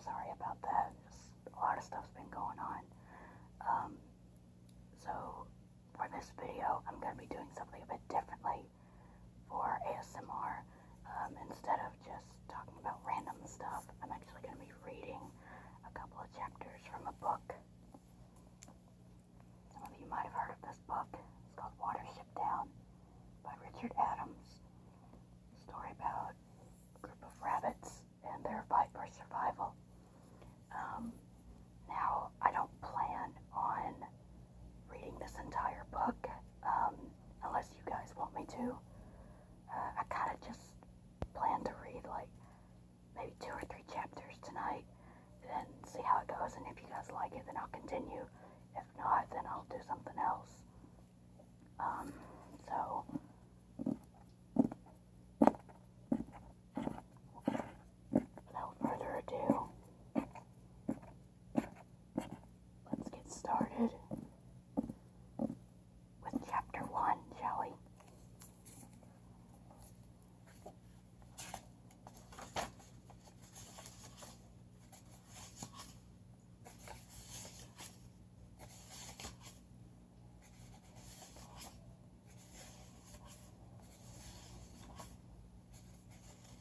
sorry about that. Just a lot of stuff's been going on. Um, so for this video, I'm going to be doing something a bit differently for ASMR. Instead of just talking about random stuff, I'm actually going to be reading a couple of chapters from a book. Some of you might have heard of this book. It's called Watership by Richard Adams. A story about a group of rabbits and their fight for survival. Now, I don't plan on reading this entire book unless you guys want me to. I kind of just plan to read like maybe 2 or 3 chapters tonight and see how it goes, and if you guys like it then I'll continue. If not, then I'll do something else. So without further ado, let's get started with chapter 1, shall we?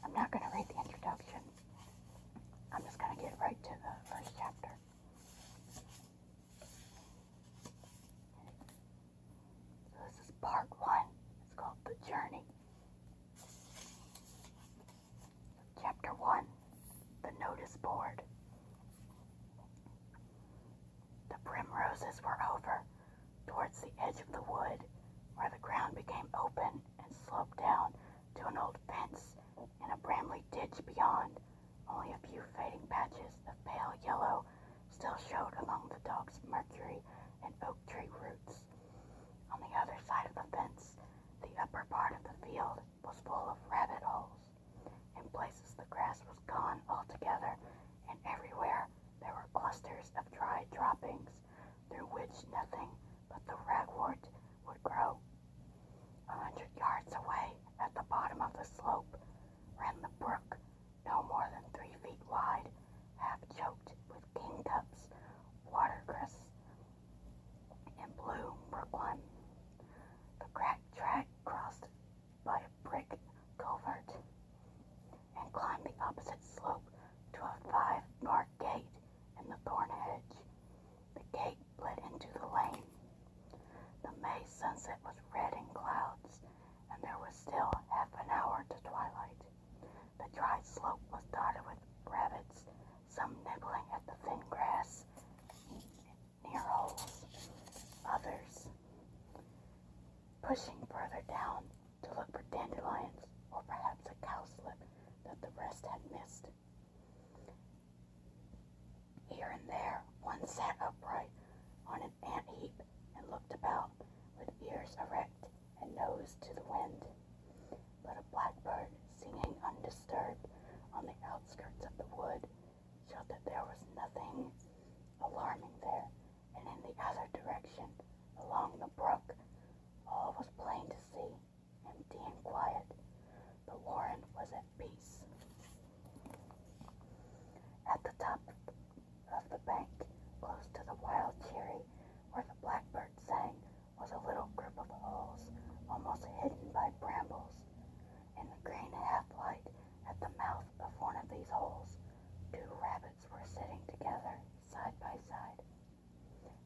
I'm not going to read the introduction. I'm just going to get right to the first chapter. So this is part 1. It's called The Journey. Chapter 1, The Notice Board. The primroses were over, towards the edge of the wood, where the ground became open and sloped down to an old fence and a brambly ditch beyond. Only a few fading patches of pale yellow still showed among the dog's mercury and oak tree roots. On the other side of the fence, the upper part of the field was full of rabbit holes. In places the grass was gone altogether, and everywhere there were clusters of dried droppings, through which nothing but the ragwort would grow. 100 yards away, at the bottom of the slope, ran the brook, no more than 3 feet wide, half choked with kingcups, watercress, and blue brookline. The cracked track crossed by a brick culvert and climbed the opposite slope to a 5-barred gate in the thorn hedge. The gate led into the lane. The May sunset was red in clouds, and there was still half an hour to twilight. The dry slope was dotted with rabbits, some nibbling at the thin grass near holes, others pushing further down to look for dandelions or perhaps a cowslip that the rest had missed. Here and there, one sat upright on an ant heap and looked about, with ears erect and nose to the wind. But a blackbird, singing undisturbed on the outskirts of the wood, showed that there was nothing alarming there, and in the other direction, along the brook, all was plain to see, empty and quiet. The warren was at peace. At the top of the bank, close to the wild cherry, where the blackbird sang, was a little group of holes, almost hidden by brambles. In the green half-light at the mouth of one of these holes, 2 rabbits were sitting together, side by side.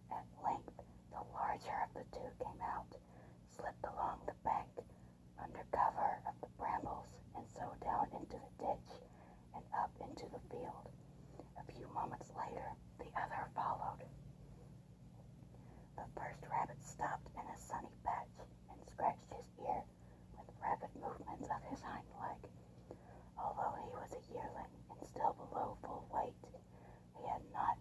At length, the larger of the 2 came out, slipped along the bank, under cover of the brambles, and so down into the ditch, and up into the field. A few moments later, the other followed. The first rabbit stopped in a sunny patch and scratched his ear with rapid movements of his hind leg. Although he was a yearling and still below full weight, he had not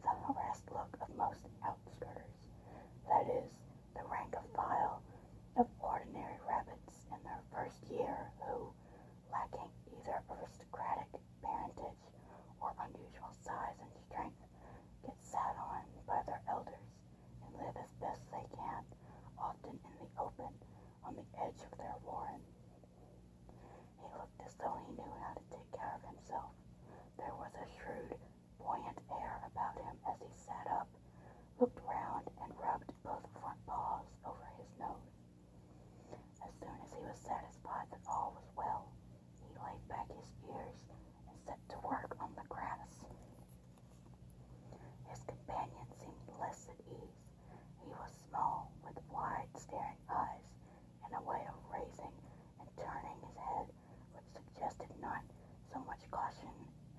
the harassed look of most outskirters, that is, the rank and file of ordinary rabbits in their first year who, lacking either aristocratic parentage or unusual size and strength, get sat on by their elders and live as best they can, often in the open, on the edge of their warren. He looked as though he knew how to take care of himself.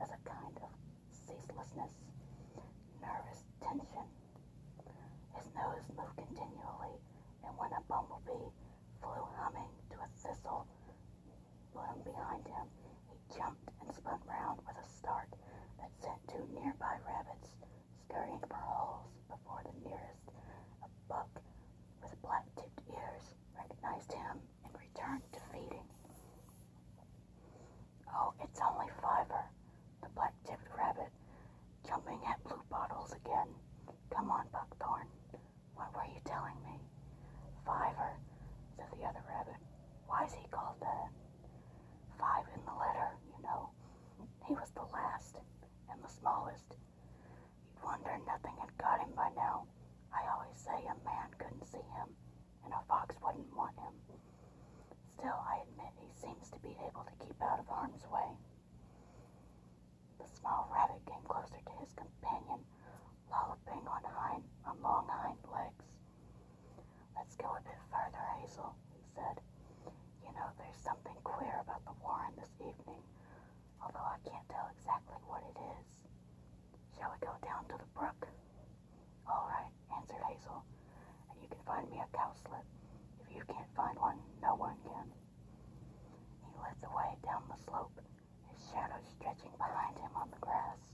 as a kind of ceaselessness, nervous tension. His nose moved continually, and when a bumblebee flew humming to a thistle bloom behind him, he jumped and spun round with a start that sent two nearby rabbits scurrying for holes before the nearest. A buck with black-tipped ears recognized him and returned to feeding. "Oh, it's only Fiver," the black-tipped rabbit, jumping at blue bottles again. "Come on, Buckthorn. What were you telling me?" "Fiver," said the other rabbit. "Why's he called that?" "Five in the letter, you know. He was the last and the smallest. You'd wonder nothing had got him by now. I always say a man couldn't see him, and a fox wouldn't want him. Still, I admit he seems to be able to keep out of harm's way." The small rabbit came closer to his companion, lolloping on long hind legs. "Let's go a bit further, Hazel," he said. "You know, there's something queer about the warren this evening, although I can't tell exactly what it is. Shall we go down to the brook?" "All right," answered Hazel, "and you can find me a cowslip. If you can't find one, no one can." He led the way down the slope, his shadow stretching behind him on the grass.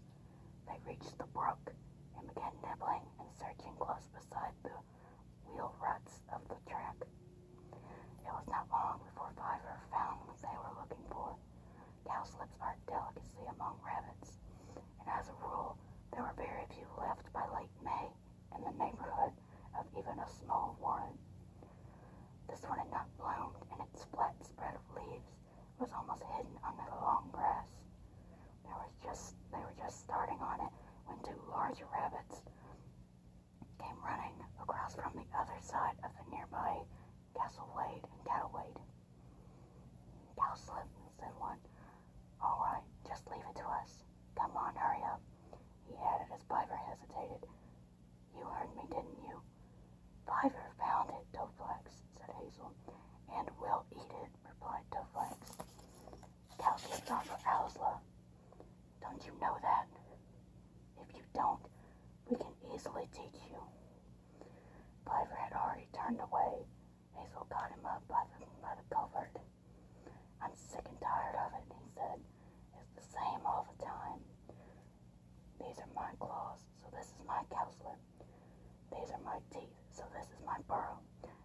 They reached the brook and began nibbling and searching close beside the wheel ruts of the track. It was not long before Fiver found what they were looking for. Cowslips are a delicacy among rabbits, and as a rule, there were very few left by late May in the neighborhood of even a small warren. This one had not bloomed, and its flat spread of leaves was almost hidden under the long grass. They were just starting on it when two larger rabbits came running across from the other side of the nearby Castlewade and Cattleweed. "Cowslip," said one. "All right, just leave it to us. Come on, hurry up," he added as Fiver hesitated. "You heard me, didn't you?" "Fiver found it, Toeflax," said Hazel. "And we'll eat it," replied Toeflax. "Cowslips are for Owsla. Don't you know that? If you don't, we can easily teach you." Fiver had already turned away. Hazel caught him up by the covert. "I'm sick and tired of it," he said. "It's the same all the time. These are my claws, so this is my cowslip. These are my teeth, so this is my burrow.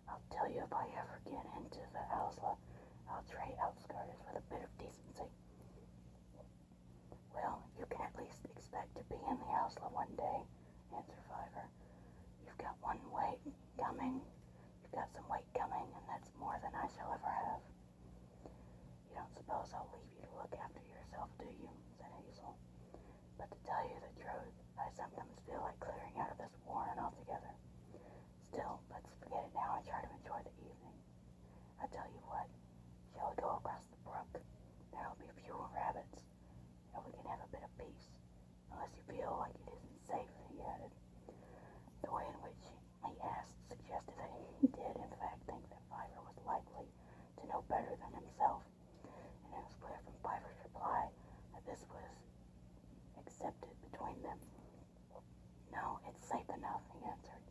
I'll tell you, if I ever get into the Owsla, I'll trade outskirters with a bit of decency." "Well, you can at least expect to be in the Owsla one day," answered Fiver. "You've got some weight coming, and that's more than I shall ever have." "You don't suppose I'll leave you to look after yourself, do you?" said Hazel. "But to tell you the truth, I sometimes feel like clearing out of this warren altogether. Still, let's forget it now and try to enjoy the evening. I tell you what, shall we go across the brook? There'll be fewer rabbits, and we can have a bit of peace, unless you feel like it isn't safe," he added. The way in which he asked suggested that he did in fact think that Fiver was likely to know better than himself, and it was clear from Fiver's reply that this was accepted between them. "No, it's safe enough," he answered.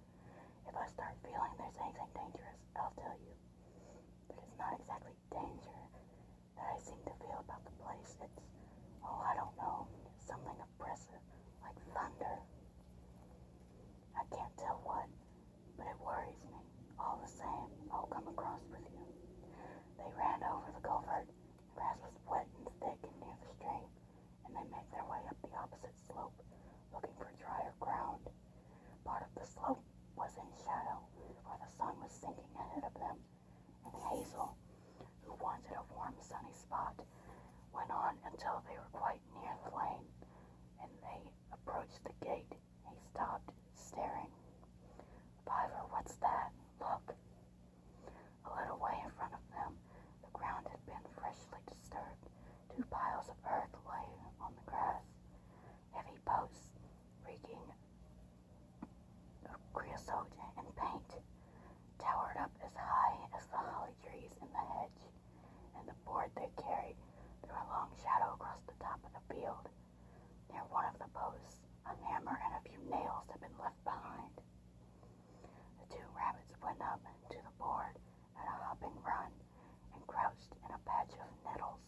"If I start feeling there's anything dangerous, I'll tell you. But it's not exactly danger that I seem to feel about the place. I don't know, something oppressive, like thunder. I can't tell what, but it worries me. All the same, I'll come across with you." They ran over the covert. The grass was wet and thick and near the stream, and they made their way up the opposite slope, looking for drier ground. Part of the slope was in shadow, for the sun was sinking ahead of them, and Hazel, who wanted a warm, sunny spot, went on until they were quite near the lane, and they approached the gate. He stopped, staring. "Fiver, what's that? Look." A little way in front of them, the ground had been freshly disturbed. Two piles of earth lay on the grass. Heavy posts, reeking of creosote and paint, towered up as high as the holly trees in the hedge, and the board they carried threw a long shadow across the top of the field. been left behind. The two rabbits went up to the board at a hopping run and crouched in a patch of nettles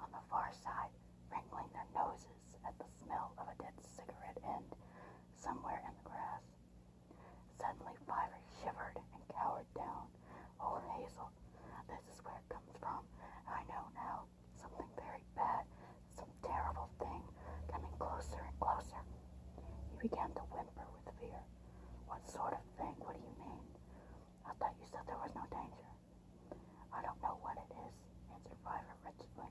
on the far side, wrinkling their noses at the smell of a dead cigarette end somewhere in the grass. Suddenly Fiver shivered and cowered down. "Oh, Hazel, this is where it comes from. I know now. Something very bad, some terrible thing, coming closer and closer." He began to whimper with fear. "What sort of thing? What do you mean? I thought you said there was no danger." "I don't know what it is," answered Fiver wretchedly.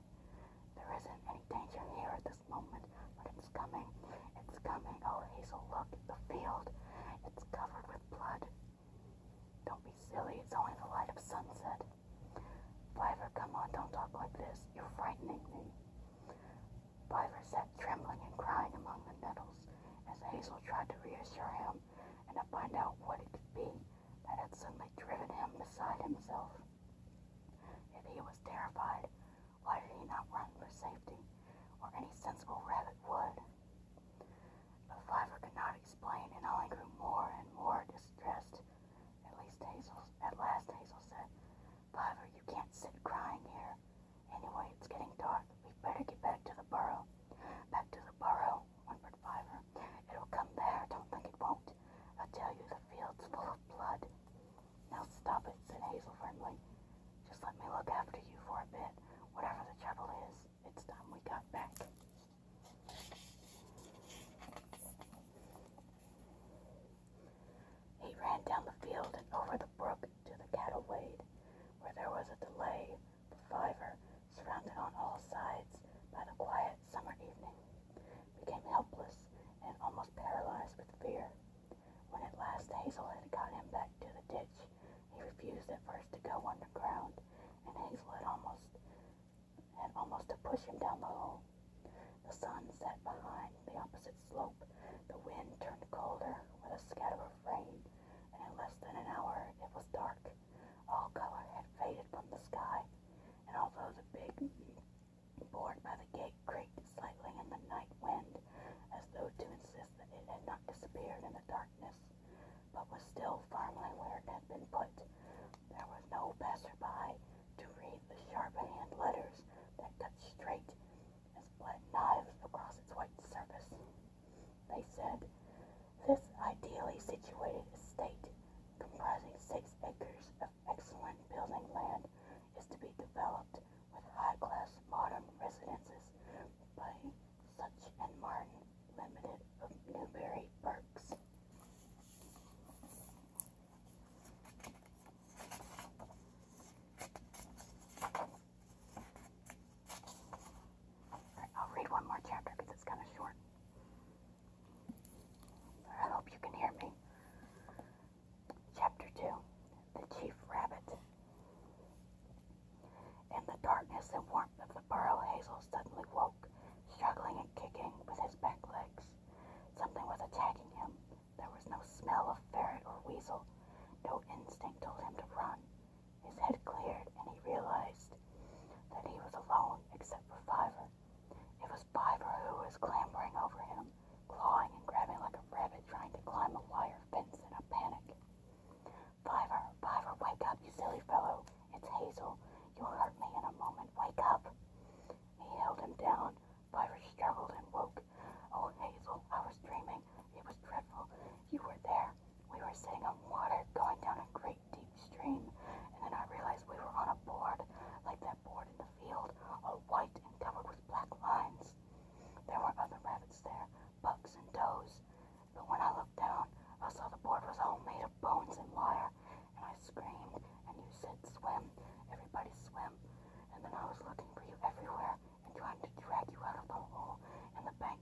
"There isn't any danger here at this moment, but it's coming. It's coming. Oh, Hazel, look, the field. It's covered with blood." "Don't be silly. It's only the light of sunset." "Fiver, come on, don't talk like this. You're frightening me." Fiver sat trembling and crying among the nettles as Hazel tried to reassure him and to find out what it could be that had suddenly driven him beside himself. If he was terrified, why did he not run for safety, or any sensible rabbit would? But Fiver could not explain and only grew more and more distressed. At last Hazel said, "Fiver, you can't sit crying here. Anyway, it's getting dark. We'd better get back to the burrow." "Back to the burrow," whimpered Fiver. "It'll come there. Don't think it won't. I tell you, the field's full of blood." "Now stop it," said Hazel firmly. "Just let me look after you for a bit. Whatever the trouble is, it's time we got back." He ran down the field and over the brook to the cattle wade, where there was a delay for Fiver, surrounded on all sides by the quiet summer evening, became helpless and almost paralyzed with fear. When at last Hazel had got him back to the ditch, he refused at first to go underground, and Hazel had almost to push him down the hole. The sun set behind the opposite slope. The wind turned colder with a scatter of rain, and in less than an hour it was dark. All color had faded from the sky, and although the big board by the gate creaked slightly in the night wind, as though to insist that it had not disappeared in the darkness, but was still firmly where it had been put, there was no passer-by to read the sharp-hand letters that cut straight as blunt knives across its white surface. They said, "This ideally situated estate, comprising 6 acres of excellent building land, is to be developed with high-class modern residences by Such and Martin Limited of Newbury, Berks." I'll read one more chapter because it's kind of short. I hope you can hear me. Chapter 2. The Chief Rabbit. In the darkness and warmth of the burrow, Hazel suddenly woke, struggling and kicking with his back legs. Something was attacking him. There was no smell of ferret or weasel. No instinct told him to run. His head cleared, and he realized that he was alone except for Fiver. It was Fiver who was clambering over him, clawing and grabbing like a rabbit trying to climb a wire fence in a panic. "Fiver, Fiver, wake up, you silly fellow. It's Hazel. You'll hurt me in a moment. Wake up." He held him down. Fiver struggled and woke. "Oh, Hazel, I was dreaming. It was dreadful. You were there. We were sitting on water, going down a great deep stream, and then I realized we were on a board, like that board in the field, all white and covered with black lines. There were other rabbits there, bucks and does, but when I looked down, I saw the board was all made of bones and wire, and I screamed, and you said swim, everybody swim, and then I was looking for you everywhere and trying to drag you out of the hole in the bank.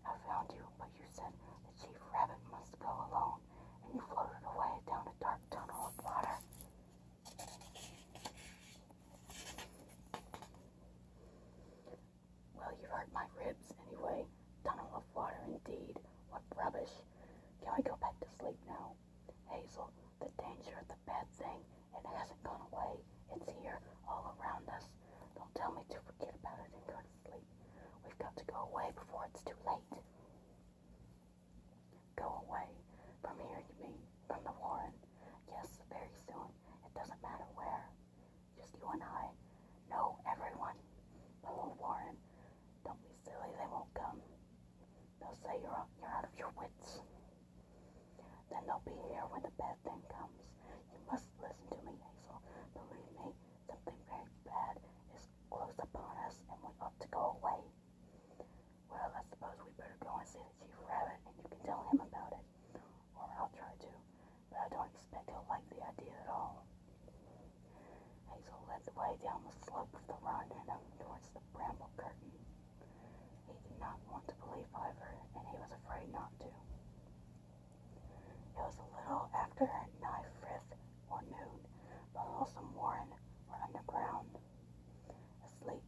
I found you, but you said the Chief Rabbit must go alone, and you floated away down a dark tunnel of water." "Well, you've hurt my ribs anyway. Tunnel of water indeed. What rubbish. Can we go back to sleep now? Hazel, the danger of the bad thing, it hasn't gone away. It's here, all around us. Don't tell me to forget about it and go to sleep. We've got to go away before it's too late." "Go away. be here when the bad thing comes. You must listen to me, Hazel. Believe me, something very bad is close upon us, and we ought to go away. Well, I suppose we better go and see the Chief Rabbit, and you can tell him about it. Or I'll try to, but I don't expect he'll like the idea at all. Hazel led the way down the slope of the run and up towards the bramble curtain. He did not want to believe Ivor, and he was afraid not to. It was a little after nigh frith or noon. The wholesome warren were underground, asleep.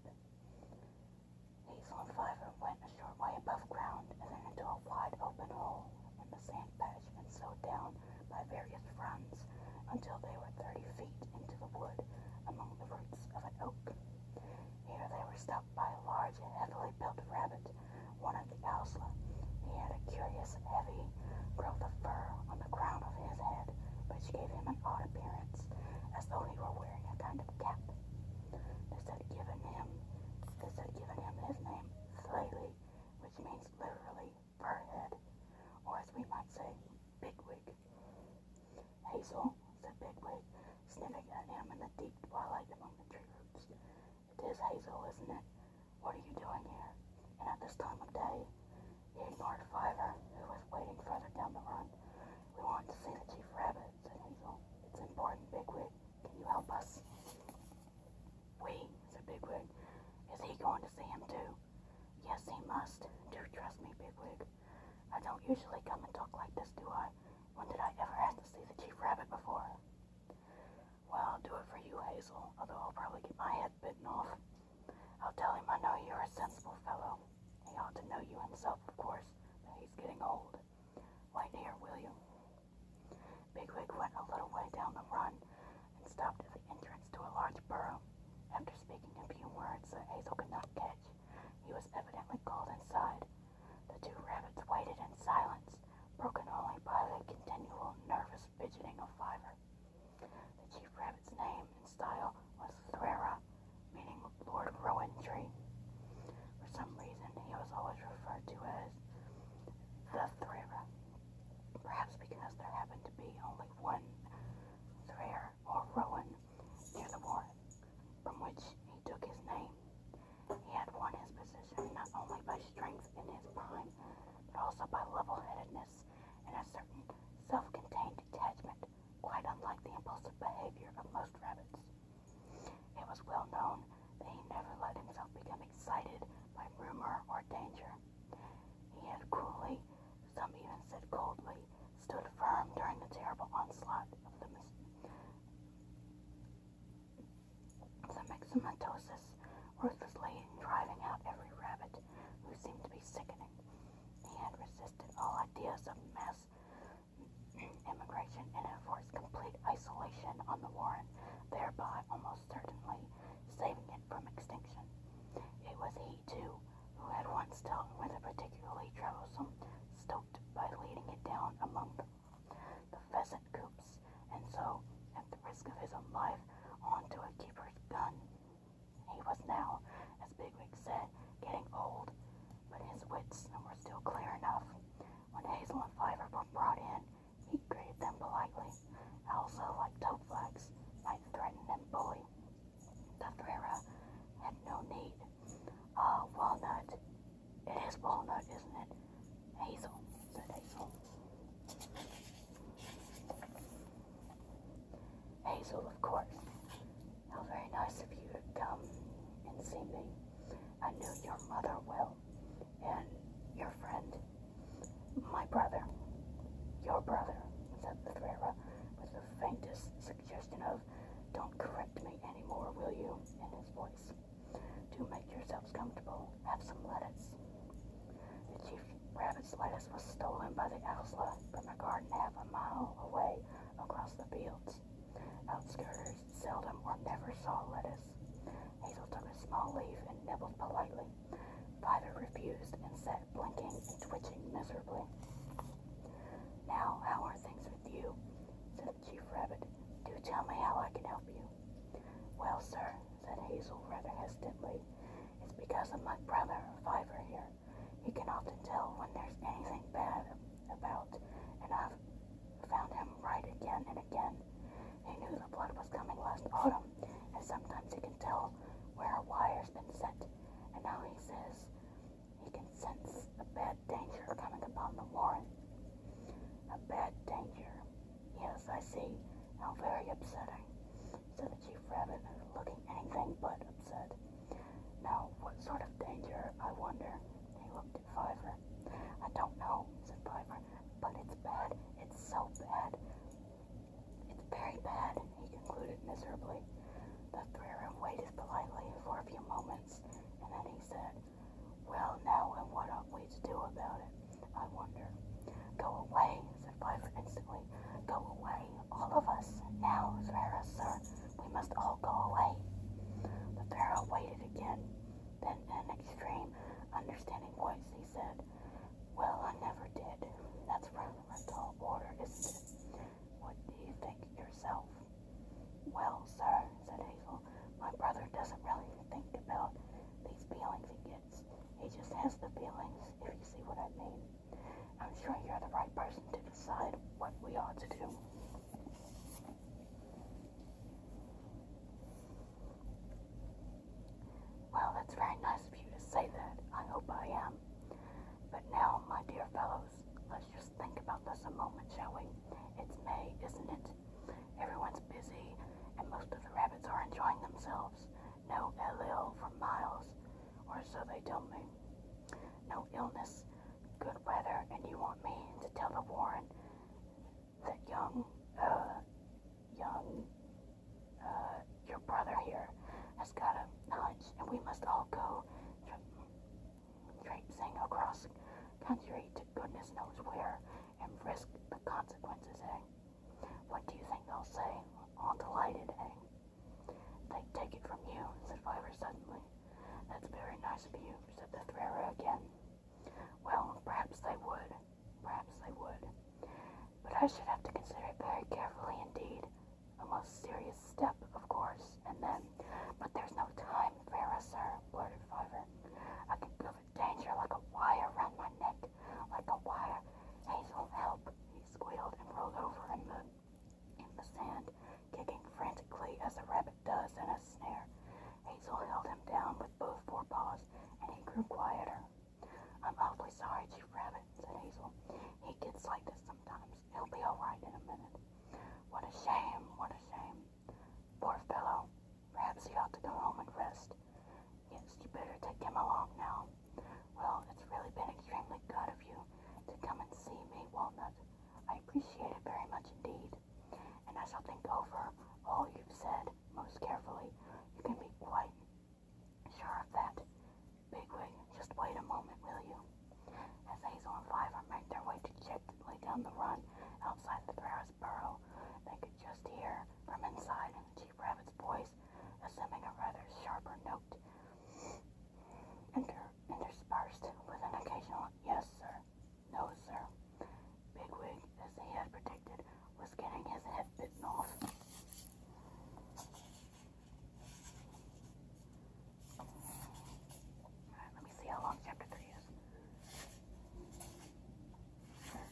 Hazel and Ivor went a short way above ground and then into a wide open hole in the sand patch and so down by various fronds until they were 30 feet into the wood among the roots of an oak. Here they were stopped by a large, heavily built rabbit, one of the Ausla. He had a curious, heavy growth of fur on the crown of his head, which gave him an odd appearance, as though he were wearing a kind of cap. This had given him his name, Thaley, which means literally fur head, or as we might say, bigwig. Hazel, said Bigwig, sniffing at him in the deep twilight among the tree roots. It is Hazel, isn't it? What are you doing here? And at this time of day? He ignored Ivor, who was waiting further down the run. We want to see the Chief Rabbit, said Hazel. It's important, Bigwig. Can you help us? We, said Bigwig. Is he going to see him too? Yes, he must. Do trust me, Bigwig. I don't usually come and talk like this, do I? When did I ever have to see the Chief Rabbit before? Well, I'll do it for you, Hazel, although I'll probably get my head bitten off. I'll tell him I know you're a sensible fellow. He ought to know you himself, of course, but he's getting old. Wait here, will you? Bigwig went a little way down the run and stopped at the entrance to a large burrow. After speaking a few words that Hazel could not catch, he was evidently called inside. The two rabbits waited in silence, broken only by the continual nervous fidgeting of Ivor. The Chief Rabbit's name and style was Threra, meaning Lord Rowan Tree. For some reason, he was always referred to as the Threra, perhaps because there happened to be only one Threra or Rowan near the warren, from which he took his name. He had won his position not only by strength in his prime, but also by level-headedness and a certain self-contained detachment, quite unlike the impulsive behavior of most rabbits. It was well known that he never let himself become excited by rumor or danger. He had coolly, some even said coldly, stood firm during the terrible onslaught of the myxomatosis, ruthlessly driving out every rabbit who seemed to be sickening. He had resisted all ideas of mass immigration and enforced complete isolation on the warren, thereby almost certainly saving it from extinction. It was he, too, who had once dealt with a particularly troublesome stoat by leading it down among the pheasant coops, and so, at the risk of his own life, onto a keeper's gun. He was now, as Bigwig said, getting old, but his wits were still clear enough. When Hazel and Ivor were brought in, he greeted them politely. Also, like toadflags, might threaten and bully. The Threra had no need. Ah, Walnut. It is Walnut, isn't it? Hazel, said Hazel. Hazel, of course. How very nice of you to come and see me. I knew your mother well, and your friend, my brother, your brother, said the Threra, with the faintest suggestion of, don't correct me any more, will you, in his voice. Do make yourselves comfortable. Have some lettuce. The Chief Rabbit's lettuce was stolen by the Ausla from a garden half a mile away across the fields. Outskirters seldom or never saw lettuce. Hazel took a small leaf and nibbled politely. Ivor refused and sat blinking and twitching miserably. Now, how are things with you? Said the Chief Rabbit. Do tell me how I can help you. Well, sir, said Hazel rather hesitantly, it's because of my brother, Ivor here. He can often tell when there's anything bad about, and I've found again. He knew the flood was coming last autumn, and sometimes he can tell where a wire's been set. And now he says he can sense a bad danger coming upon the warren. A bad danger. Yes, I see. How very upsetting, said the Chief Rabbit, looking anything but upset. Now, what sort of danger, I wonder? He looked at Fiver. I don't know, said Fiver, but it's bad. It's so bad. It's very bad, he concluded miserably. The Threra waited politely for a few moments, and then he said, well, now, and what ought we to do about it, I wonder? Go away, said Fiver instantly. Go away, all of us. Now, Threra, sir, we must all go away. The Threra waited again. Then, in an extreme, understanding voice, he said, well, I never did. That's rather a tall order, isn't it? What do you think yourself? Well, sir, said Hazel, my brother doesn't really think about these feelings he gets. He just has the feelings, if you see what I mean. I'm sure you're the right person to decide what we ought to do. Well, that's very nice of you to say that. I hope I am. But now, my dear fellows, let's just think about this a moment, shall we? It's May, isn't it? Everyone's busy, and most of the rabbits are enjoying themselves. No ill for miles, or so they tell me. No illness, good weather, and you want me to tell the warren that your brother here has got a hunch, and we must all go traipsing across country to goodness knows where and risk the consequences, eh? What do you think they'll say? All delighted, eh? They'd take it from you, said Fiver suddenly. That's very nice of you, said the Threra again. Well, perhaps they would. Perhaps they would. But I should have to consider it very carefully indeed. A most serious step, of course, and then... But there's no time, Threra, sir, blurted Fiver. I can feel the danger like a wire round my neck. Like a wire. Hazel, help, he squealed and rolled over in the sand, kicking frantically as a rabbit does in a snare. Hazel held him down with both forepaws, and he grew quieter. I'm awfully sorry, Chief Rabbit, said Hazel. He gets like this sometimes. He'll be all right in a minute. What a shame, what a shame. Poor fellow. Perhaps he ought to go home and rest. Yes, you better take him along now. Well, it's really been extremely good of you to come and see me, Walnut. I appreciate it very much indeed, and I shall think over all you've said most carefully. You can be quite sure of that. Bigwig, just wait a moment, will you? As Hazel and Fiver made their way dejectedly down the run outside the Threra's burrow, they could just hear from inside the Chief Rabbit's voice, assuming a rather sharper note, interspersed with an occasional yes, sir, no, sir. Bigwig, as he had predicted, was getting his head bitten off. Alright, let me see how long chapter 3 is.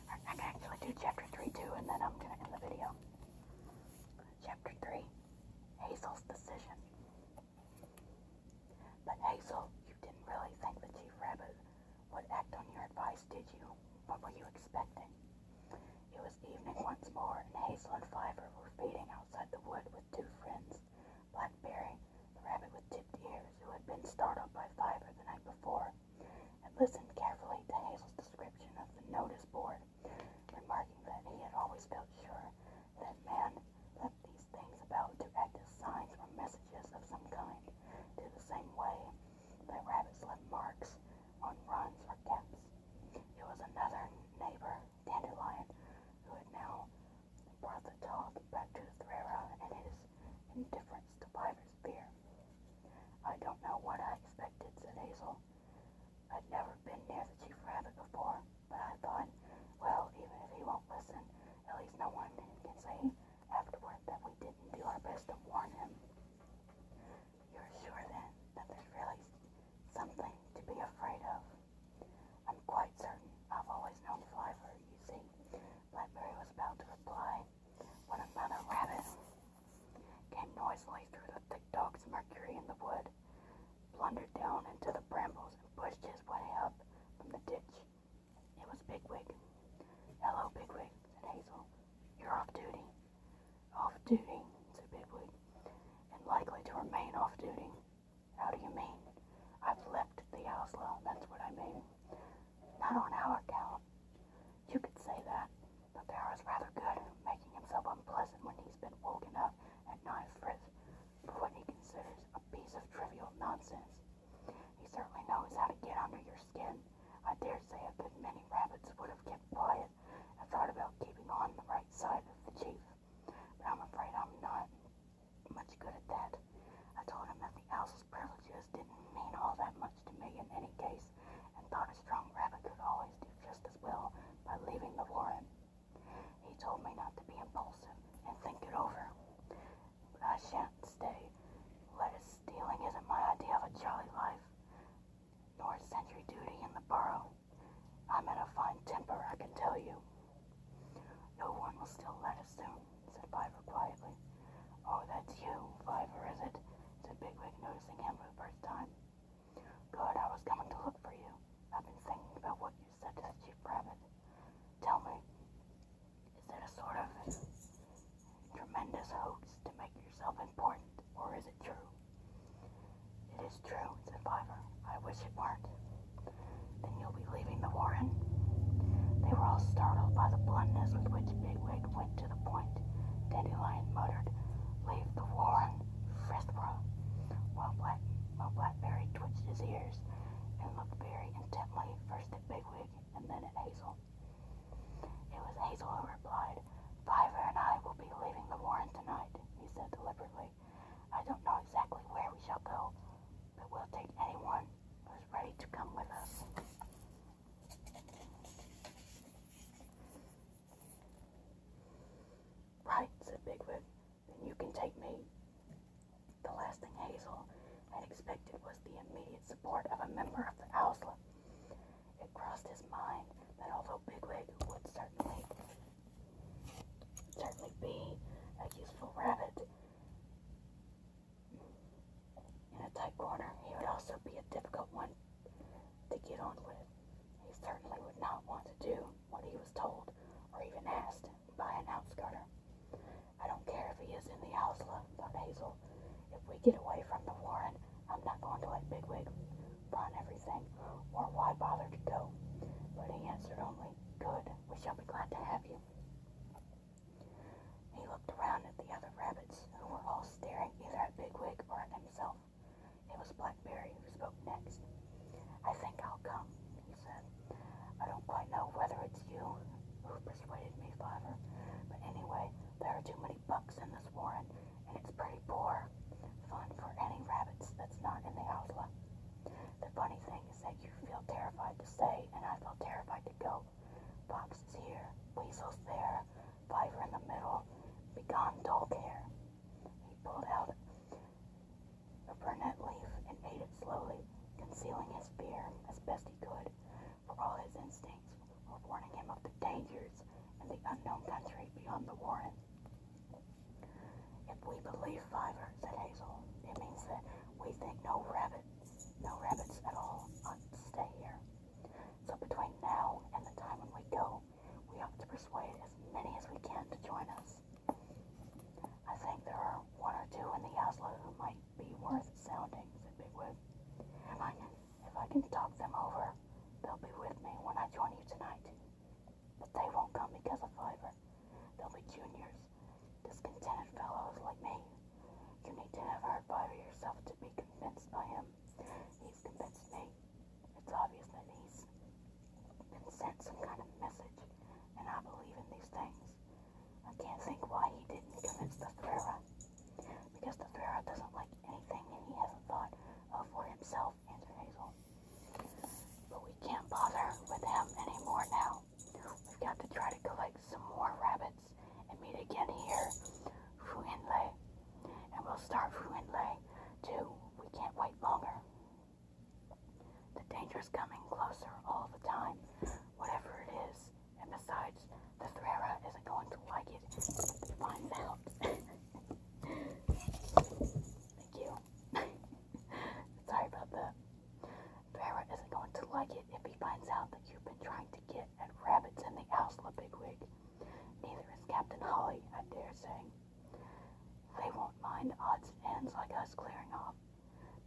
I can actually do chapter 3 too, and then I'm going to end the video. Chapter 3, Hazel's Decision. But Hazel, you didn't really think the Chief Rabbit would act on your advice, did you? What were you expecting? It was evening once more, and Hazel and Fiver were feeding outside the wood with two friends, Blackberry, the rabbit with tipped ears, who had been startled by Fiver the night before, and listened carefully to Hazel's description of the notice board, remarking that he had always felt sure that man left these things about to act as signs or messages of some kind, to the same way that rabbits left marks on runs or gaps. It was another neighbor, Dandelion, who had now brought the talk back to the Threra not on our account. You could say that, but Pharaoh's rather good, making himself unpleasant when he's been woken up at night for what he considers a piece of trivial nonsense. He certainly knows how to get under your skin. I dare say a good many rabbits would have kept quiet and thought about keeping on the right side of the chief, but I'm afraid I'm not much good at that. I told him that the owl's privileges didn't mean all that much to me in any case, and thought a strong rabbit could always do just as well by leaving the warren. He told me not to be impulsive and think it over, but I shan't stay. Lettuce stealing isn't my idea of a jolly life, nor sentry duty in the burrow. I'm in a fine temper, I can tell you. No one will steal lettuce soon, said Fiver quietly. Oh, that's you, Fiver, is it? Said Bigwig, noticing him for the first time. Good, I was coming to look for you. I've been thinking about what you said to the chief rabbit. Tell me, is it a sort of tremendous hoax to make yourself important, or is it true? It is true, said Fiver. I wish it weren't. Then you'll be leaving the warren? They were all startled by the bluntness with which Bigwig went to the point. Dandelion muttered, Leave the warren, Frithra, while Blackberry twitched his ears and looked very intently first at Bigwig and then at Hazel. It was Hazel who replied, Fiver and I will be leaving the warren tonight, he said deliberately. I don't know exactly where we shall go, but we'll take anyone who's ready to come with us. Right, said Bigwig. Then you can take me. The last thing Hazel had expected was the immediate support of a member of the Owlsla. It crossed his mind that although Bigwig would certainly be a useful rabbit in a tight corner, he would also be a difficult one to get on with. He certainly would not want to do what he was told or even asked by an outskirter. I don't care if he is in the Owlsla, thought Hazel. If we get away from the warren, I'm not going to let Bigwig run everything, or why bother to go? But he answered only, Good, we shall be glad to have you. He looked around at the other rabbits, who were all staring either at Bigwig or at himself. It was Blackberry who spoke next. I think I'll come, he said. I don't quite know whether it's you who persuaded me, Fiver, but anyway, there are too many bucks in this warren, and it's pretty poor fun for any rabbits that's not in the Owlsla. The funny thing is that you feel terrified to stay, and I feel terrified to go. Fox is here, Weasel's there, Fiver in the middle, begone dull care. He pulled out a burnet leaf and ate it slowly, concealing his fear as best he could, for all his instincts were warning him of the dangers in the unknown country beyond the warren. If we believe Fiver, said Hazel, it means that we think no rabbits at all ought to stay here. So between now and the time when we go, we ought to persuade as many as we can to join us. I think there are one or two in the Owlsla who might be worth sounding, said Bigwig. If I can talk them over, they'll be with me when I join you tonight. But they won't come because of Fiver. They'll be juniors, discontented fellows like me. You need to have heard Fiver yourself to be convinced by him. He's convinced me. It's obvious that he's been sent some kind of message, and I believe in these things. I can't think why he didn't convince the Threra, because the Threra doesn't like anything he hasn't thought of for himself, answered Hazel. But we can't bother with him anymore now. We've got to try to collect some more rabbits and meet again here, Fruinlay. And we'll start Fruinlay, too. We can't wait longer. The danger's coming closer all the time, whatever it is. And besides, the Threra isn't going to like it if he finds out. Thank you. Sorry about that. Threra isn't going to like it if he finds out that you've been trying to get at rabbits in the Owlsla, Bigwig. Neither is Captain Holly, I dare say. They won't mind odds and ends like us clearing off,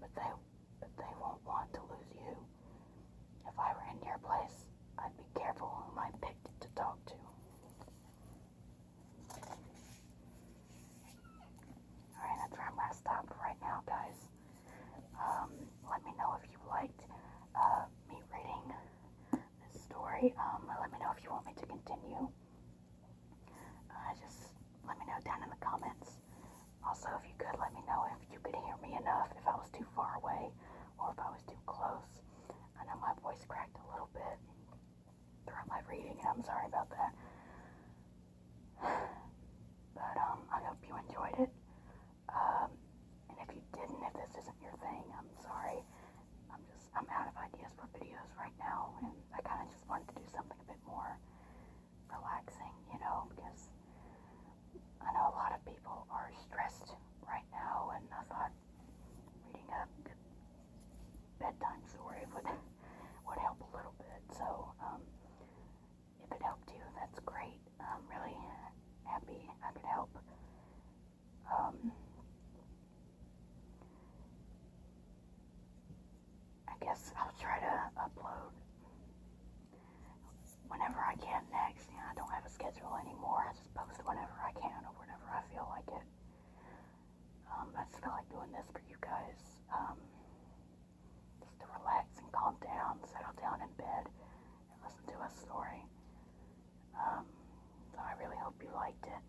but they won't want to lose you. If I were in your place, voice cracked a little bit throughout my reading, and I'm sorry about that. But I hope you enjoyed it. And if you didn't, if this isn't your thing, I'm sorry. I'm out of ideas for videos right now, and I kind of just wanted to do something a bit more relaxing, because I know a lot of people are stressed right now, and I thought reading a good bedtime story would help a little bit. So if it helped you, that's great. I'm really happy I could help. I guess I'll try to upload whenever I can next. I don't have a schedule anymore. I just post whenever I can or whenever I feel like it. I just feel like doing this for you guys. Just to relax and calm down, settle down in bed, and listen to a story. So I really hope you liked it.